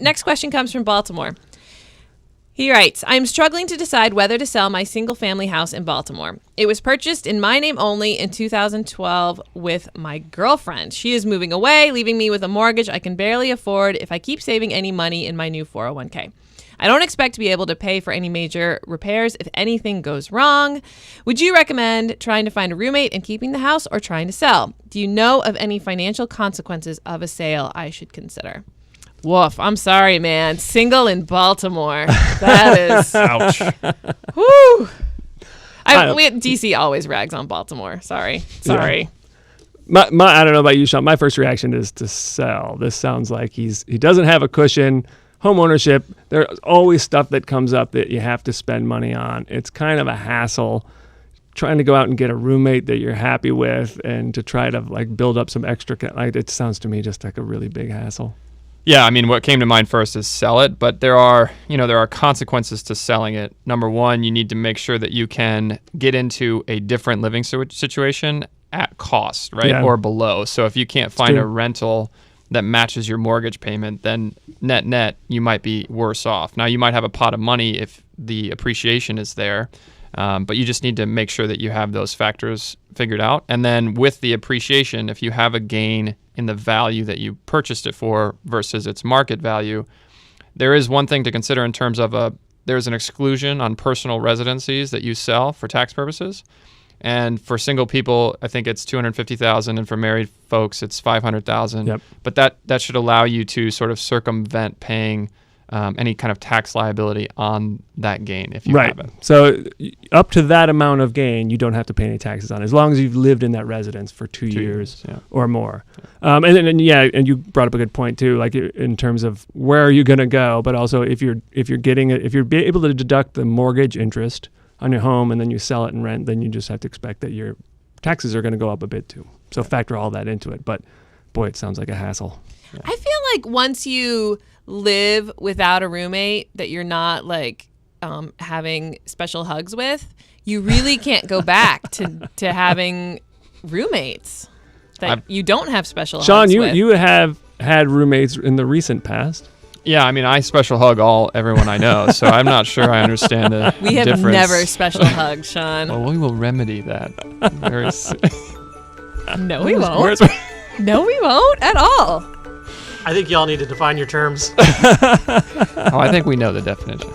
next question comes from Baltimore. He writes, I'm struggling to decide whether to sell my single-family house in Baltimore. It was purchased in my name only in 2012 with my girlfriend. She is moving away, leaving me with a mortgage I can barely afford if I keep saving any money in my new 401k. I don't expect to be able to pay for any major repairs if anything goes wrong. Would you recommend trying to find a roommate and keeping the house or trying to sell? Do you know of any financial consequences of a sale I should consider? Woof. I'm sorry, man. Single in Baltimore. That is... Ouch. Whew. DC always rags on Baltimore. Sorry. Yeah. I don't know about you, Sean. My first reaction is to sell. This sounds like he doesn't have a cushion. Home ownership, there's always stuff that comes up that you have to spend money on. It's kind of a hassle trying to go out and get a roommate that you're happy with and to try to like build up some extra. Like it sounds to me just like a really big hassle. Yeah, I mean, what came to mind first is sell it, but there are consequences to selling it. Number one, you need to make sure that you can get into a different living situation at cost, right? Yeah. Or below. So if you can't find a rental that matches your mortgage payment, then net, you might be worse off. Now, you might have a pot of money if the appreciation is there, but you just need to make sure that you have those factors figured out. And then with the appreciation, if you have a gain in the value that you purchased it for versus its market value, there is one thing to consider in terms of there's an exclusion on personal residencies that you sell for tax purposes. And for single people, I think it's $250,000, and for married folks, it's $500,000. Yep. But that should allow you to sort of circumvent paying any kind of tax liability on that gain if you have it. So up to that amount of gain, you don't have to pay any taxes on, as long as you've lived in that residence for 2 years or more. And you brought up a good point too, like in terms of where are you going to go, but also if you're able to deduct the mortgage interest on your home and then you sell it and rent, then you just have to expect that your taxes are going to go up a bit too. So factor all that into it. But boy, it sounds like a hassle. Yeah. I feel like once you live without a roommate that you're not like having special hugs with, you really can't go back to having roommates that you don't have special hugs with. Sean, you have had roommates in the recent past. Yeah, I mean, I special hug everyone I know, so I'm not sure I understand the We have difference. Never special hugged, Sean. Well, we will remedy that. No, we won't. No, we won't at all. I think y'all need to define your terms. I think we know the definition.